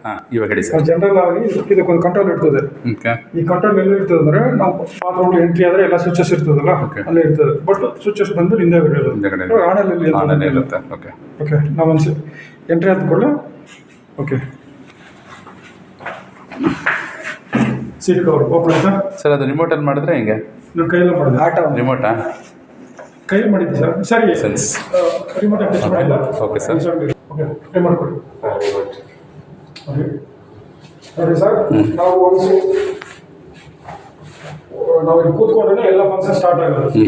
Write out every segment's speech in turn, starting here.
ಹಾಂ ಇವಾಗ ಹೇಳಿ ಸರ್. ಜನರಲ್ ಆಗಿ ಇದಕ್ಕೊಂದು ಕಂಟ್ರೋಲ್ ಇರ್ತದೆ. ಓಕೆ. ಈ ಕಂಟ್ರೋಲ್ ಎಲ್ಲಿ ಇರ್ತದೆ ಅಂದರೆ ನಾವು ಬಾತ್ರೂಮ್ ಎಂಟ್ರಿ ಆದರೆ ಎಲ್ಲ ಸ್ವಿಚಸ್ ಇರ್ತದಲ್ಲ, ಅಲ್ಲೇ ಇರ್ತದೆ. ಬಟ್ ಸ್ವಿಚಸ್ ಬಂದು ಹಿಂದೆಗಡೆ ಆನಲ್ಲಿ ಇರುತ್ತೆ. Okay okay. ನಾವೊಂದು ಎಂಟ್ರಿ ಆದ ಕೂಡಲೇ ಓಕೆ ಸೀಟ್ ಕವರ್ ಓಪನ್ ಆಯ್ತಾ ಸರ್? ಅದು ರಿಮೋಟಲ್ಲಿ ಮಾಡಿದ್ರೆ ಹೆಂಗೆ? ನಮ್ಮ ಕೈಯಲ್ಲ ಮಾಡಿದೆ ಆಟ ರಿಮೋಟಾ? ಕೈಯಲ್ಲಿ ಮಾಡಿದ್ದೆ ಸರ್. ಸರಿ ಸೆನ್ಸ್ ರಿಮೋಟ್ ಟಚ್ ಮಾಡಿಲ್ಲ. Okay sir. ಓಕೆ ಟ್ರೈ ಮಾಡಿಕೊಡಿ. ಓಕೆ ನೋಡಿ ಸರ್, ನಾವು ಇಲ್ಲಿ ಕೂತ್ಕೊಂಡ್ರೆ ಎಲ್ಲ ಫಂಕ್ಷನ್ ಸ್ಟಾರ್ಟ್ ಆಗೋದು.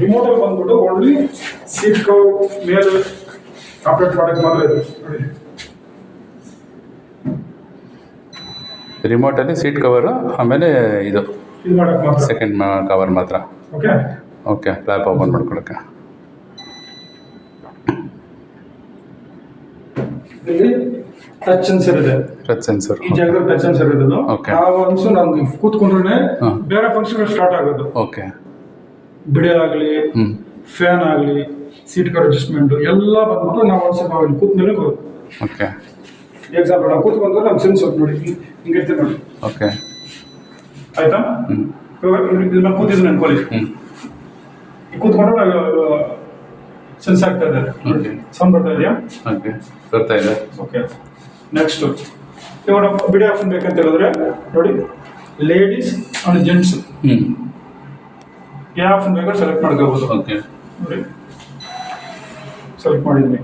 ರಿಮೋಟಲ್ಲಿ ಬಂದ್ಬಿಟ್ಟು ಓನ್ಲಿ ಸೀಟ್ ಕವರ್ ಮೇಲೆ ಆಪ್ರೇಟ್ ಮಾಡೋಕ್ಕೆ ಮಾತ್ರ ಇದೆ ನೋಡಿ. ರಿಮೋಟಲ್ಲಿ ಸೀಟ್ ಕವರು, ಆಮೇಲೆ ಇದು ಮಾಡೋಕ್ಕೆ ಮಾತ್ರ ಸೆಕೆಂಡ್ ಕವರ್ ಮಾತ್ರ. Okay okay. ಫ್ಲಾಪ್ ಓಪನ್ ಮಾಡ್ಕೊಳಕ್ಕೆ ಇಲ್ಲಿ ಟಚ್ ಸೆನ್ಸರ್ ಇದೆ. ಟಚ್ ಸೆನ್ಸರ್ ಈ ಜಾಗದಲ್ಲಿ ಟಚ್ ಸೆನ್ಸರ್ ಇರೋದು. ನಾವು ಅನ್ಸು ನಮ್ಗೆ ಕೂತ್ಕೊಂಡ್ರೆ ಬೇರೆ ಫಂಕ್ಷನ್ ಸ್ಟಾರ್ಟ್ ಆಗೋದು. ಓಕೆ. ಬಿಡಿಯಾಗಲಿ, ಫ್ಯಾನ್ ಆಗಲಿ, ಸೀಟ್ ಕವರ್ ಅಡ್ಜಸ್ಟ್ಮೆಂಟು ಎಲ್ಲ ಬಂದ್ಬಿಟ್ಟು ನಾವು ಒಂದು ಸ್ವಲ್ಪ ಇಲ್ಲಿ ಕೂತ್ಮೇಲೆ ಓಕೆ. ಎಕ್ಸಾಂಪಲ್ ನಾವು ಕೂತ್ಕೊಂಡ್ರೆ ನಮ್ಮ ಸೆನ್ಸರ್ ನೋಡಿ ಹಿಂಗಿರ್ತದೆ ನೋಡಿ. ಓಕೆ ಆಯ್ತಾ? ಇಲ್ಲಿ ಕೂತಿದ್ದೀನಿ ಅನ್ಕೊಳ್ಳಿ, ಈ ಕೂತ್ಕೊಂಡ್ರೆ ನಾವು ಸೆನ್ಸ್ ಆಗ್ತಾ ಇದೆ. ಸೌಂಡ್ ಬರ್ತಾ ಇದೆಯಾ? ಓಕೆ ಬರ್ತಾ ಇದೆ. ಓಕೆ. ನೆಕ್ಸ್ಟ್ ಇವಾಗ ಬಿಡಿ ಆಪ್ಷನ್ ಬೇಕಂತ ಹೇಳಿದ್ರೆ ನೋಡಿ, ಲೇಡೀಸ್ ಅಂಡ್ ಜೆಂಟ್ಸ್ ಯಾವ ಆಪ್ಷನ್ ಬೇಕಾದ್ರೆ ಸೆಲೆಕ್ಟ್ ಮಾಡ್ಕೋಬೋದು. ಓಕೆ ನೋಡಿ ಸೆಲೆಕ್ಟ್ ಮಾಡಿದ್ವಿ.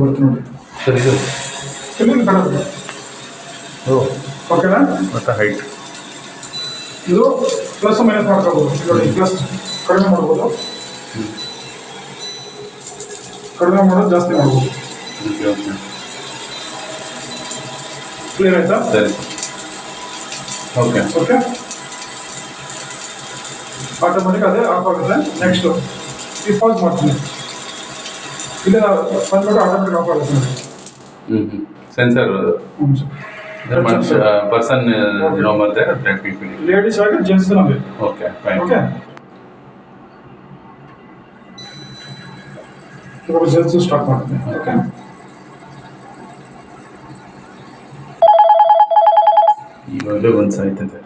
ಬರುತ್ತೆ ನೋಡಿ ಸರ್. ಇದು ಎಲ್ಲಿಂದ ಕಾಣುತ್ತೆ? ಓಕೆನಾ? ಮತ್ತು ಹೈಟ್ ಇದು ಪ್ಲಸ್ ಮೈನಸ್ ಮಾಡ್ಕೋಬೋದು. ನೋಡಿ ಪ್ಲಸ್ ಕಡಿಮೆ ಮಾಡ್ಬೋದು, ಕಡಿಮೆ ಮಾಡೋದು ಜಾಸ್ತಿ ಮಾಡ್ಬೋದು. ಕ್ಲಿಯರ್ ಆಯ್ತಾ? ಸರಿ. Okay okay. ಆಟೋಮೆಟಿಕ್ ಅದೇ ಆಫ್ ಆಗುತ್ತೆ. ನೆಕ್ಸ್ಟು ಈ ಪಾಸ್ ಮಾಡ್ತೀನಿ, ಇಲ್ಲ ಬಂದ್ಬಿಟ್ಟು ಆಟೋಮೆಟಿಕ್ ಆಫ್ ಆಗುತ್ತೆ ನೋಡಿ. ಸೆನ್ಸರ್ ಸರ್ ಪರ್ಸನ್ ಲೇಡೀಸ್ ಆಗಿ ಜೆಂಟ್ಸ್ ನಮಗೆ. Okay fine. ಓಕೆ. ಇವಾಗ ಜೆಂಟ್ಸ್ ಸ್ಟಾರ್ಟ್ ಮಾಡ್ತೀನಿ. ಓಕೆ. ಇವಾಗಲೇ ಒಂದು ಸಾಯ್ತದೆ.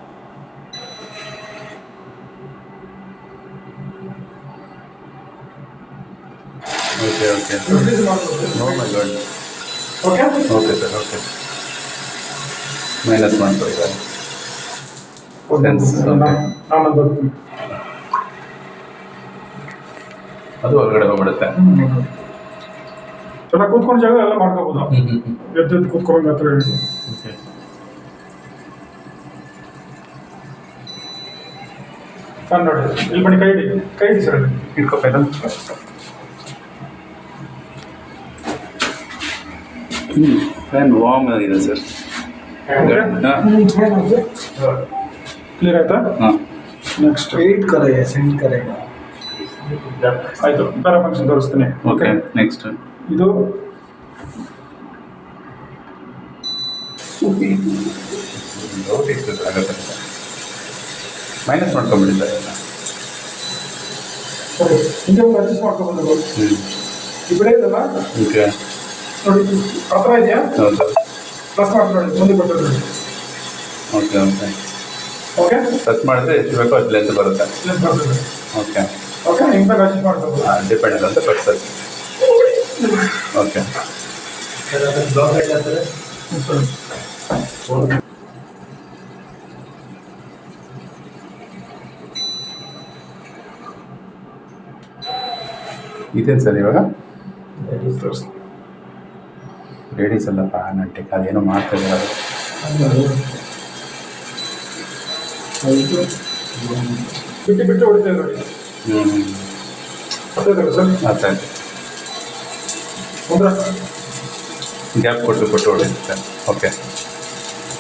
Okay okay. No my god. Okay okay sir. Okay. Minus ಮಾಡ್ಕೊಳ್ಳಿ ಸರ್. ನಾನು ಬರ್ತೀನಿ. ಅದು ಹೊರಗಡೆ ಹೋಗ್ಬಿಡುತ್ತೆ. ಎಲ್ಲ ಕೂತ್ಕೊಂಡ ಜಾಗ ಎಲ್ಲ ಮಾಡ್ಕೋಬೋದು. ಎದ್ದು ಕೂತ್ಕೊಂಡು ಹತ್ರ ಹೇಳಿ. ಓಕೆ. ಫ್ಯಾನ್ ನೋಡಿ, ಇಲ್ಲಿ ಬನ್ನಿ, ಕೈ ಹಿಡಿ ಸರ್. ಇಟ್ಕೊಪ್ಪ. ಫ್ಯಾನ್ ವಾರ್ಮ್ ಆಗಿದೆ ಸರ್. ಕ್ಲಿಯರ್ ಆಯ್ತಾ? ಹಾಂ. ನೆಕ್ಸ್ಟ್ ಸೆಂಡ್ ಕರೆಯ ಆಯಿತು. ಬೇರೆ ಫಂಕ್ಷನ್ ತೋರಿಸ್ತೀನಿ. ಓಕೆ. ನೆಕ್ಸ್ಟ್ ಇದು ಆಗುತ್ತೆ. ಮೈನಸ್ ಮಾಡ್ಕೊಂಬಿಡಿ ಸರ್ ಎಲ್ಲ. ಸರಿ, ಹಿಂಗೆ ಒಂದು ಅಡ್ಜಸ್ಟ್ ಮಾಡ್ಕೊಬೋದು. ಈ ಬಿಡ ಇದಲ್ಲ ಓಕೆ. ನೋಡಿ, ಹತ್ರ ಇದೆಯಾ? ಹೌದು. ಪ್ಲಸ್ ಮಾಡಿ ನೋಡಿ, ಮುಂದೆ ಬರ್ತದೆ ನೋಡಿ. Okay okay. ಓಕೆ. ಟಚ್ ಮಾಡಿದ್ರೆ ಎಷ್ಟು ಬೇಕೋ ಅಷ್ಟು ಲೆಂತ್ ಬರುತ್ತೆ. ಲೆಂತ್ ಬರ್ತದೆ. Okay okay. ಹಿಂಗೆ ಅಡ್ಜಸ್ಟ್ ಮಾಡ್ಕೋಬೋದು. ಡಿಪೆಂಡ್ ಅಂತ ಪರ್ಸನ್. ಓಕೆ. ಬ್ಲಾಕ್ ಲೈಟ್ ಆಗ್ತದೆ. ಇದೇನು ಸರ್ ಇವಾಗ? ಲೇಡೀಸ್ ಅಲ್ಲಪ್ಪ, ನಂಟಿಗೆ ಅದೇನೋ ಮಾಡ್ತಾ ಇದ್ದಾರೆ. ಬಿಟ್ಟು ಬಿಟ್ಟು ಹೊಡಿತಾ ನೋಡಿ. ಗೊತ್ತಾಯ್ತಲ್ಲ ಸರ್? ಅರ್ಥ ಆಯ್ತು. ಅಂದ್ರೆ ಗ್ಯಾಪ್ ಕೊಟ್ಟು ಹೊಡೆಯುತ್ತೆ. ಓಕೆ.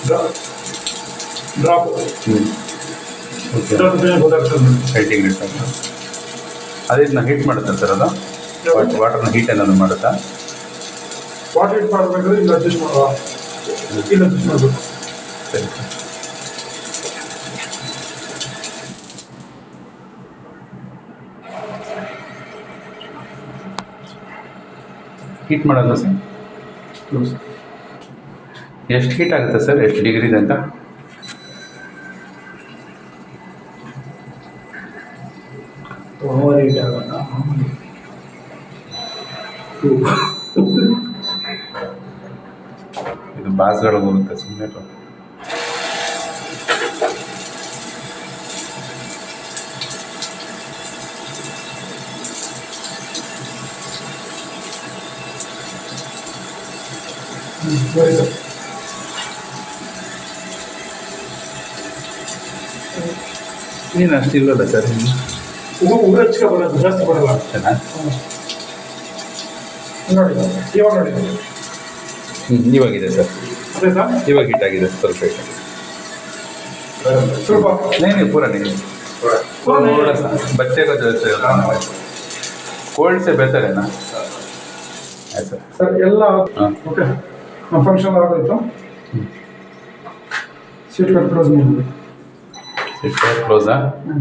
Drop okay. ಗೊತ್ತಾಗ್ತದೆ ನೋಡಿ. ಹೈಟಿಂಗ್ ಇರ್ತದೆ. ಅದನ್ನ ಹೀಟ್ ಮಾಡುತ್ತೆ ಸರ್ ಅದು? ವಾಟರ್ನ ಹೀಟ್ ಏನಾದ್ರು ಮಾಡುತ್ತಾ? ವಾಟರ್ ಹೀಟ್ ಮಾಡಬೇಕಾದ್ರೆ ಇಲ್ಲಿ ಅಡ್ಜಸ್ಟ್ ಮಾಡುವ, ಇಲ್ಲಿ ಅಡ್ಜಸ್ಟ್ ಮಾಡಬೇಕು. ಸರಿ. ಹೀಟ್ ಮಾಡೋದು ಸರ್? ಕ್ಲೋಸ್. ಎಷ್ಟು ಹೀಟ್ ಆಗುತ್ತೆ ಸರ್, ಎಷ್ಟು ಡಿಗ್ರಿ ತನಕ? ಓವರ್ ಹೀಟ್ ಆಗಲ್ಲ. ಇದು ಬಾಸ್ಗಳು ಬರುತ್ತೆ ಸುಮ್ಮನೆ. ಸರಿ ಸರ್. ಏನು ಅಷ್ಟು ಇಲ್ಲಲ್ಲ ಸರ್ ಉಗುರು ಹೆಚ್ಚಿಗೆ ಬರೋದು, ಜಾಸ್ತಿ ಬರಲ್ಲ. ಚೆನ್ನಾಗಿ. ನೋಡಿ ಇವಾಗ ನೋಡಿ ಇವಾಗಿದೆ ಸರ್, ಅದೇ ಸರ್. ಇವಾಗ ಹೀಟ್ ಆಗಿದೆ ಸ್ವಲ್ಪ ಹೀಟ್. ಸ್ವಲ್ಪ नहीं पूरा नहीं, थोड़ा सा बच्चे का जो कोल्ड से बेहतर है ना ऐसा. ಸರ್ ಎಲ್ಲ ಹಾಂ. ಓಕೆ. ನಮ್ಮ ಫಂಕ್ಷನ್ ಆಗೋಯ್ತು. ಸೀಟ್ ಕಟ್ ಕ್ಲೋಸ್ ಮಾಡಿ. क्लोज़ा ಹ್ಞೂ